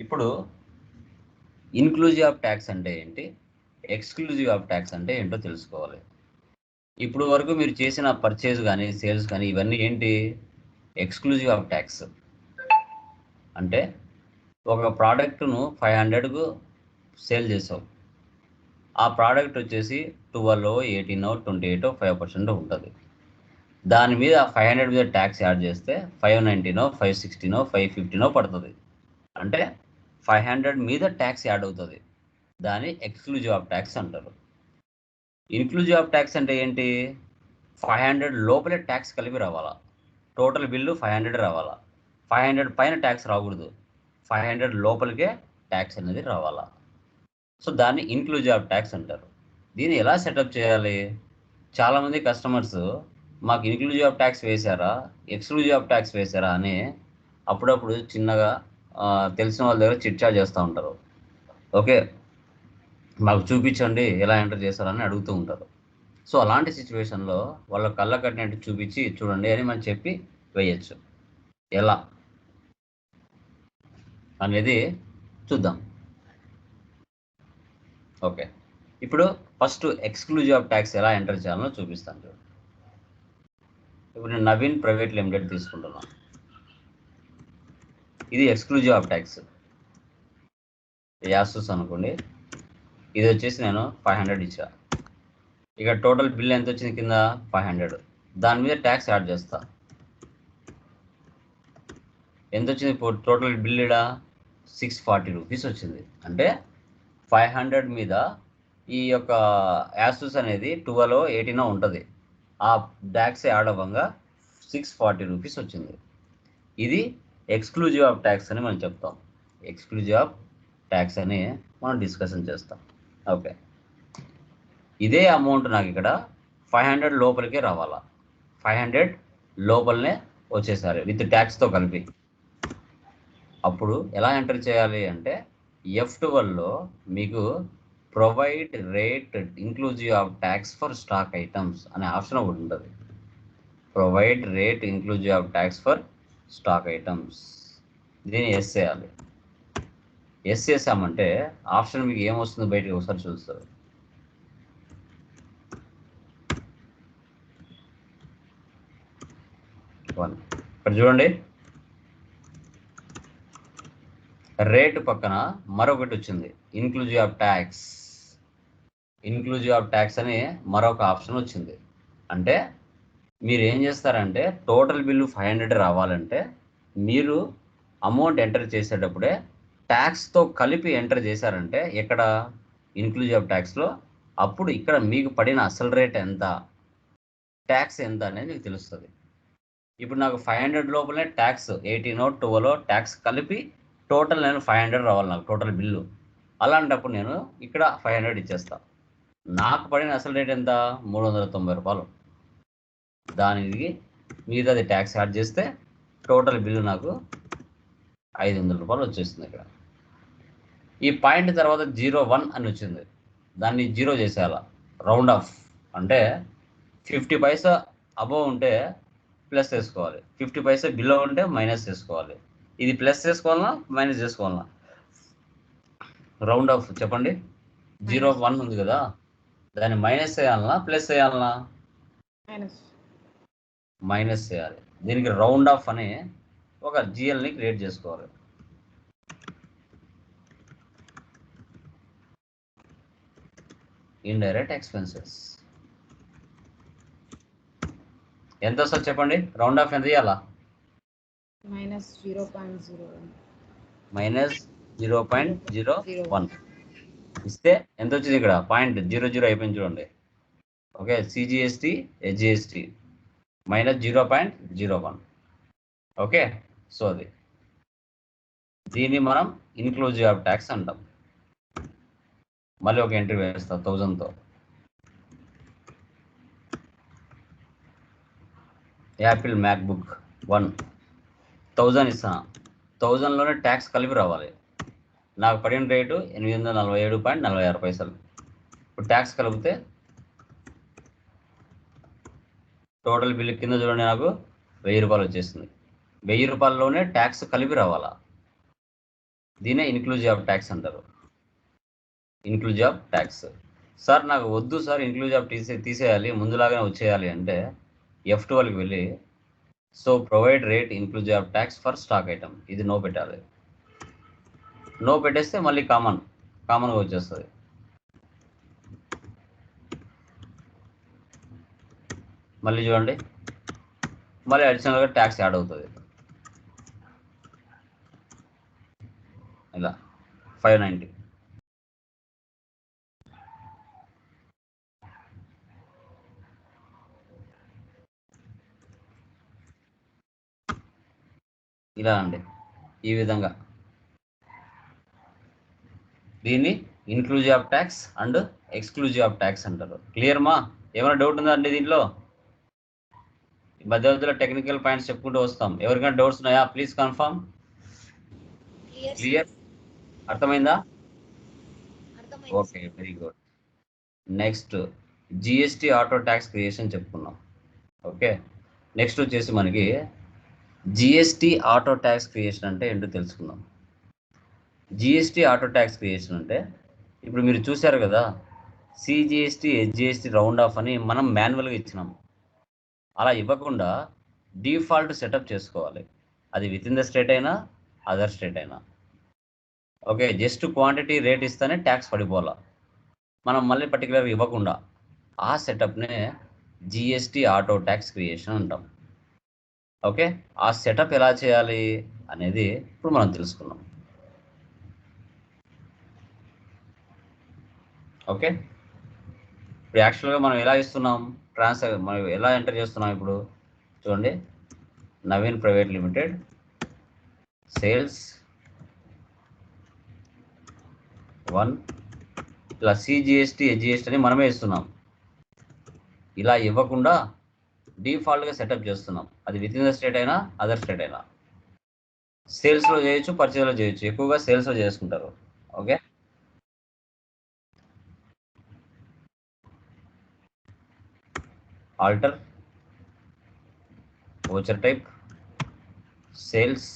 ఇప్పుడు inclusive of tax అంటే ఏంటి, ఎక్స్క్లూజివ్ ఆఫ్ ట్యాక్స్ అంటే ఏంటో తెలుసుకోవాలి. ఇప్పుడు వరకు మీరు చేసిన పర్చేజ్ కానీ సేల్స్ కానీ ఇవన్నీ ఏంటి, ఎక్స్క్లూజివ్ ఆఫ్ ట్యాక్స్. అంటే ఒక ప్రోడక్ట్ను 500కు సేల్ చేసావు, ఆ ప్రోడక్ట్ వచ్చేసి 12, 18, 28, 5% ఉంటుంది. దాని మీద 500 మీద ట్యాక్స్ యాడ్ చేస్తే 519, 516, 515 పడుతుంది. అంటే 500 మీద ట్యాక్స్ యాడ్ అవుతుంది. దాన్ని ఎక్స్క్లూజివ్ ఆఫ్ ట్యాక్స్ అంటారు. ఇన్క్లూజివ్ ఆఫ్ ట్యాక్స్ అంటే ఏంటి, 500 లోపలే ట్యాక్స్ కలిపి రావాలా. టోటల్ బిల్లు 500 రావాలా, 500 పైన ట్యాక్స్ రాకూడదు, 500 లోపలికే ట్యాక్స్ అనేది రావాలా. సో దాన్ని ఇన్క్లూజివ్ ఆఫ్ ట్యాక్స్ అంటారు. దీన్ని ఎలా సెటప్ చేయాలి, చాలామంది కస్టమర్స్ మాకు ఇన్క్లూజివ్ ఆఫ్ ట్యాక్స్ వేశారా, ఎక్స్క్లూజివ్ ఆఫ్ ట్యాక్స్ వేశారా అని అప్పుడప్పుడు చిన్నగా తెలిసిన వాళ్ళ దగ్గర చిట్చా చేస్తూ ఉంటారు. ఓకే, మాకు చూపించండి ఎలా ఎంటర్ చేస్తారని అడుగుతూ ఉంటారు. సో అలాంటి సిచ్యువేషన్లో వాళ్ళ కళ్ళ కట్టినట్టు చూపించి చూడండి అని మనం చెప్పి వేయచ్చు. ఎలా అనేది చూద్దాం. ఓకే, ఇప్పుడు ఫస్ట్ ఎక్స్క్లూజివ్ ఆఫ్ ట్యాక్స్ ఎలా ఎంటర్ చేయాలో చూపిస్తాను చూడండి. ఇప్పుడు నేను నవీన్ ప్రైవేట్ లిమిటెడ్ తీసుకుంటున్నాను. ఇది ఎక్స్క్లూజివ్ ఆఫ్ ట్యాక్స్, యాసూస్ అనుకోండి. ఇది వచ్చేసి నేను 500 ఇచ్చా. ఇక టోటల్ బిల్ ఎంత వచ్చింది కింద 500, దాని మీద ట్యాక్స్ యాడ్ చేస్తా. ఎంత వచ్చింది టోటల్ బిల్ ఇడా 640 రూపీస్ వచ్చింది. అంటే 500 మీద ఈ యొక్క యాసూస్ అనేది 12, 18 ఉంటుంది. ఆ ట్యాక్స్ యాడ్ అవ్వంగా 640 రూపీస్ వచ్చింది. ఇది ఎక్స్క్లూజివ్ ఆఫ్ ట్యాక్స్ అని మనం చెప్తాం. ఎక్స్క్లూజివ్ ఆఫ్ ట్యాక్స్ అని మనం డిస్కషన్ చేస్తాం. ఓకే, ఇదే అమౌంట్ నాకు ఇక్కడ 500 లోపలికే రావాలా, 500 లోపలనే వచ్చేసారు విత్ ట్యాక్స్తో కలిపి. అప్పుడు ఎలా ఎంటర్ చేయాలి అంటే F12లో మీకు provide rate inclusive of tax for stock items అనే ఆప్షన్ ఒకటి ఉంటుంది. Provide rate inclusive of tax for stock items, దీన్ని ఎస్ చేయాలి. ఎస్ చేసామంటే ఆప్షన్ మీకు ఏమొస్తుందో బయటకు ఒకసారి చూస్తారు. ఇక్కడ చూడండి, రేటు పక్కన మరొకటి వచ్చింది, inclusive of tax. Inclusive of tax అని మరొక ఆప్షన్ వచ్చింది. అంటే మీరు ఏం చేస్తారంటే టోటల్ బిల్లు 500 రావాలంటే మీరు అమౌంట్ ఎంటర్ చేసేటప్పుడే ట్యాక్స్తో కలిపి ఎంటర్ చేశారంటే ఎక్కడ ఇన్క్లూజివ్ ఆఫ్ ట్యాక్స్లో, అప్పుడు ఇక్కడ మీకు పడిన అసలు రేట్ ఎంత, ట్యాక్స్ ఎంత అనేది మీకు తెలుస్తుంది. ఇప్పుడు నాకు 500 లోపలే ట్యాక్స్ 18, 12 ట్యాక్స్ కలిపి టోటల్ నేను 500 రావాలి నాకు టోటల్ బిల్లు. అలాంటప్పుడు నేను ఇక్కడ 500 ఇచ్చేస్తాను. నాకు పడిన అసలు రేట్ ఎంత 390 రూపాయలు. దానికి మిగతాది ట్యాక్స్ యాడ్ చేస్తే టోటల్ బిల్లు నాకు 500 రూపాయలు వచ్చేస్తుంది. ఇక్కడ ఈ పాయింట్ తర్వాత 01 అని వచ్చింది, దాన్ని 0 చేసేయాల. రౌండ్ ఆఫ్ అంటే 50 పైసా అబోవ్ ఉంటే ప్లస్ చేసుకోవాలి, 50 పైసా బిలో ఉంటే మైనస్ చేసుకోవాలి. ఇది ప్లస్ చేసుకోవాలన్నా మైనస్ చేసుకోవాలన్నా, రౌండ్ ఆఫ్ చెప్పండి. 01 ఉంది కదా, దాన్ని మైనస్ చేయాలన్నా ప్లస్ చేయాలన్నా, మైనస్ చేయాలి. దీనికి రౌండ్ ఆఫ్ అని ఒక జిఎల్ని క్రియేట్ చేసుకోవాలి. ఇండైరెక్ట్ ఎక్స్పెన్సెస్ ఎంత వస్తుంది చెప్పండి, రౌండ్ ఆఫ్ ఎంత ఇవ్వాలా, -0.01 ఇస్తే ఎంత వచ్చింది ఇక్కడ పాయింట్ 00 అయిపోయింది చూడండి. Okay, CGST HGST -0.01. Okay, so అది దీన్ని మనం ఇన్క్లూజివ్ ఆఫ్ ట్యాక్స్ అంటాం. మళ్ళీ ఒక ఎంట్రీ వేస్తా 1000తో. యాపిల్ మ్యాక్బుక్ 1000 ఇస్తాను, 1000లోనే ట్యాక్స్ కలిపి రావాలి. నాకు పడిన రేటు 847.46 ఇప్పుడు ట్యాక్స్ కలిపితే టోటల్ బిల్లు కింద చూడండి నాకు 1000 రూపాయలు వచ్చేసింది. 1000 రూపాయల్లోనే ట్యాక్స్ కలిపి రావాలా. దీనే ఇన్క్లూజివ్ ఆఫ్ ట్యాక్స్ అంటారు. Inclusive of tax. సార్ నాకు వద్దు సార్ ఇన్క్లూజివ్ ఆఫ్ తీసేయాలి ముందులాగానే వచ్చేయాలి అంటే F12కి వెళ్ళి so provide rate inclusive of tax for stock item ఇది నో పెట్టాలి. నో పెట్టేస్తే మళ్ళీ కామన్గా వచ్చేస్తుంది. మళ్ళీ చూడండి, మళ్ళీ అడిషనల్గా ట్యాక్స్ యాడ్ అవుతుంది. ఇలా 590. ఇలా అండి, ఈ విధంగా దీన్ని inclusive of tax and exclusive of tax అంటారు. క్లియర్ మా? ఏమైనా డౌట్ ఉందా అండి దీంట్లో? మధ్యలో టెక్నికల్ పాయింట్స్ చెప్పుకుంటూ వస్తాం. ఎవరికైనా డౌట్స్ ఉన్నాయా? Please confirm. క్లియర్? అర్థమైందా? Okay, very good. Next GST auto tax creation చెప్పుకున్నాం. ఓకే, నెక్స్ట్ వచ్చేసి మనకి జిఎస్టీ ఆటో ట్యాక్స్ క్రియేషన్ అంటే ఏంటో తెలుసుకుందాం. జిఎస్టీ ఆటో ట్యాక్స్ క్రియేషన్ అంటే ఇప్పుడు మీరు చూశారు కదా, సిజిఎస్టీ హెచ్జిఎస్టీ రౌండ్ ఆఫ్ అని మనం మాన్యువల్గా ఇచ్చినాం. అలా ఇవ్వకుండా డిఫాల్ట్ సెటప్ చేసుకోవాలి. అది విత్ ఇన్ ద స్టేట్ అయినా అదర్ స్టేట్ అయినా. ఓకే, జస్ట్ క్వాంటిటీ రేట్ ఇస్తేనే ట్యాక్స్ పడిపోవాలా. మనం మళ్ళీ పర్టికులర్గా ఇవ్వకుండా ఆ సెటప్నే జిఎస్టీ ఆటో ట్యాక్స్ క్రియేషన్ అంటాం. ఓకే, ఆ సెటప్ ఎలా చేయాలి అనేది ఇప్పుడు మనం తెలుసుకున్నాం. ఓకే, ఇప్పుడు యాక్చువల్గా మనం ఎలా ఇస్తున్నాం మనం ఎలా ఎంటర్ చేస్తున్నాం ఇప్పుడు చూడండి. నవీన్ ప్రైవేట్ లిమిటెడ్ సేల్స్ 1 ఇలా సిజిఎస్టీ హెచ్జిఎస్టీ అని మనమే ఇస్తున్నాం. ఇలా ఇవ్వకుండా డిఫాల్ట్గా సెటప్ చేస్తున్నాం. అది విత్ ఇన్ ద స్టేట్ అయినా అదర్ స్టేట్ అయినా. సేల్స్లో చేయొచ్చు, పర్చేజ్లో చేయొచ్చు. ఎక్కువగా సేల్స్లో చేసుకుంటారు. Okay, alter voucher type sales,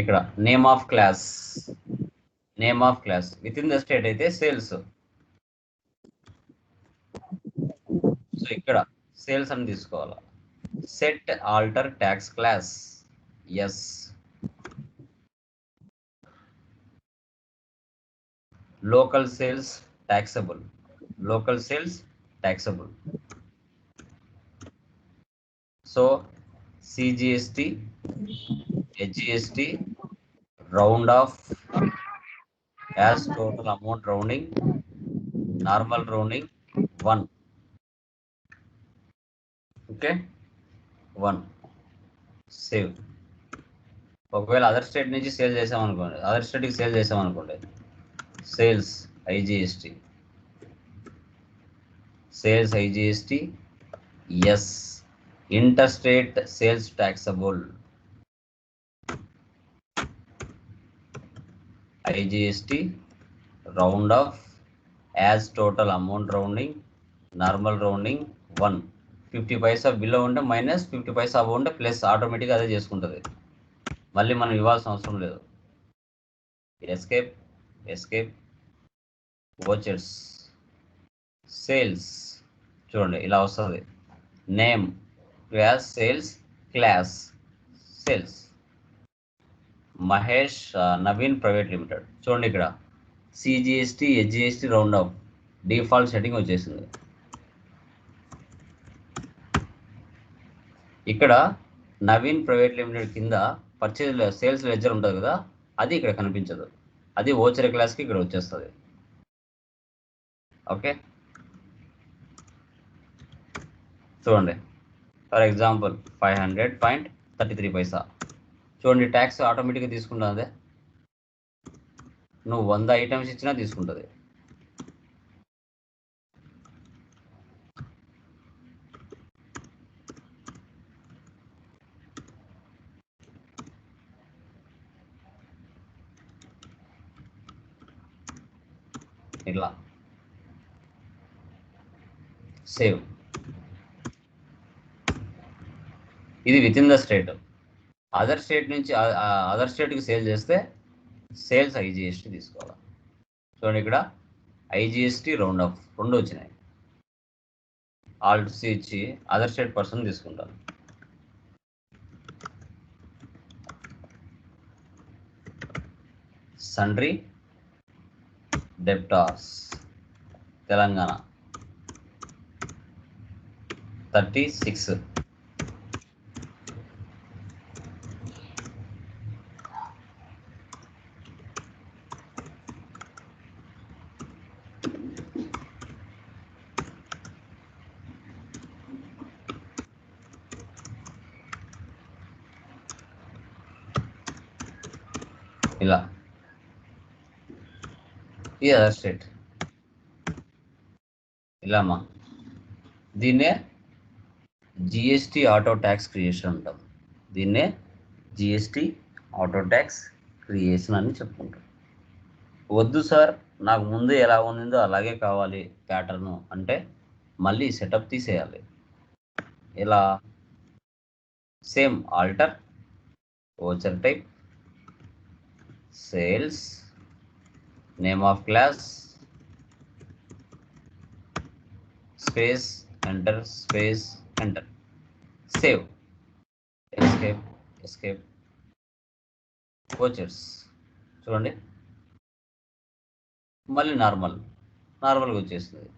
ఇక్కడ name of class within the state అయితే సేల్స్. సో ఇక్కడ సేల్స్ అని తీసుకోవాలి. Set alter tax class yes. Local sales taxable. So CGST HGST round off as total amount rounding, normal rounding 1. Okay, 1 save. ఒకవేళ other state నుంచి sale చేసామనుకోండి, other స్టేట్కి sale చేసామనుకోండి, sales IGST S. Inter state sales taxable IGST round off as total amount rounding, normal rounding 1. 50 పైసా below ఉంటే minus, 50 పైసా above ఉంటే plus. ఆటోమేటిక్గా అదే చేసుకుంటుంది, మళ్ళీ మనం ఇవ్వాల్సిన అవసరం లేదు. ఎస్కేప్ వోచర్స్ సేల్స్ చూడండి ఇలా వస్తుంది. Name class sales, class sales Mahesh Naveen private limited. చూడండి ఇక్కడ CGST HGST round of default setting వచ్చేసింది. ఇక్కడ నవీన్ ప్రైవేట్ లిమిటెడ్ కింద పర్చేజ్ సేల్స్ లెడ్జర్ ఉంటుంది కదా, అది ఇక్కడ కనిపించదు. అది ఓచర్ క్లాస్కి ఇక్కడ వచ్చేస్తుంది. ఓకే, చూడండి ఫర్ ఎగ్జాంపుల్ 500.33 పైసా. చూడండి ట్యాక్స్ ఆటోమేటిక్గా తీసుకుంటుంది. నువ్వు 100 ఐటమ్స్ ఇచ్చినా తీసుకుంటుంది. ఇట్లా సేవ్. ఇది with in the state. Other state నుంచి అదర్ స్టేట్కి సేల్ చేస్తే సేల్స్ ఐజిఎస్టీ తీసుకోవాలి. చూడండి ఇక్కడ ఐజిఎస్టీ రౌండ్ ఆఫ్ 2 వచ్చినాయి. ఆల్ట్ సి ఇచ్చి అదర్ స్టేట్ పర్సన్ తీసుకుంటాను. Sundry debtors Telangana 36. ఇలా ఈ అదర్ స్టేట్ ఇలా అమ్మా. దీన్నే జిఎస్టీ ఆటో ట్యాక్స్ క్రియేషన్ అంటాం. దీన్నే జిఎస్టీ ఆటో ట్యాక్స్ క్రియేషన్ అని చెప్పుకుంటాం. వద్దు సార్ నాకు ముందు ఎలా ఉండిందో అలాగే కావాలి ప్యాటర్ను అంటే మళ్ళీ సెటప్ తీసేయాలి. ఇలా same alter voucher type sales name of class space enter space enter save escape escape vouchers. చూడండి మళ్ళీ నార్మల్గా వచ్చేస్తుంది.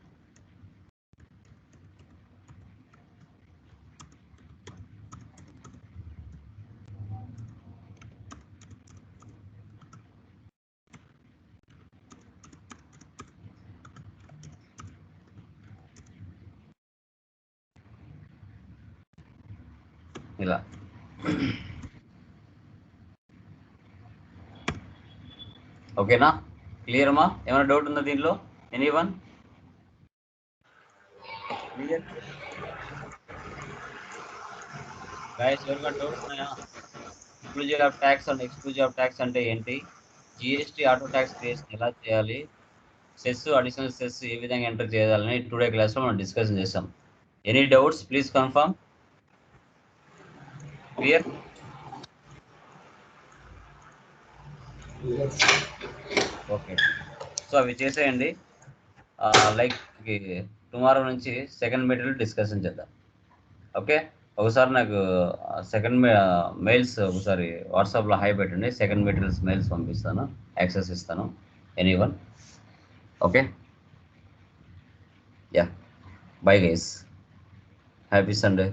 ఇలా ఓకేనా? క్లియర్ అమ్మా? ఏమైనా డౌట్ ఉందా దీనిలో? ఎనీవన్? Clear guys? ఎవరికైనా డౌట్స్ ఉన్నాయా? Inclusive of tax and exclusive of tax అంటే ఏంటి? జిఎస్టీ ఆటో ట్యాక్స్ క్రియేషన్ ఎలా చేయాలి? సెస్ అడిషనల్ సెస్ ఏ విధంగా ఎంటర్ చేయాలని టుడే క్లాస్లో మనం డిస్కషన్ చేసాం. Any doubts please confirm. Clear? Okay, so అవి చేసేయండి. లైక్ టుమారో నుంచి సెకండ్ మెటీరియల్ డిస్కషన్ చేద్దాం. ఓకే, ఒకసారి నాకు సెకండ్ మెయిల్స్ ఒకసారి వాట్సాప్లో హై పెట్టండి. సెకండ్ మెటీరియల్స్ మెయిల్స్ పంపిస్తాను, యాక్సెస్ ఇస్తాను. Anyone? Okay, yeah, bye guys, happy Sunday.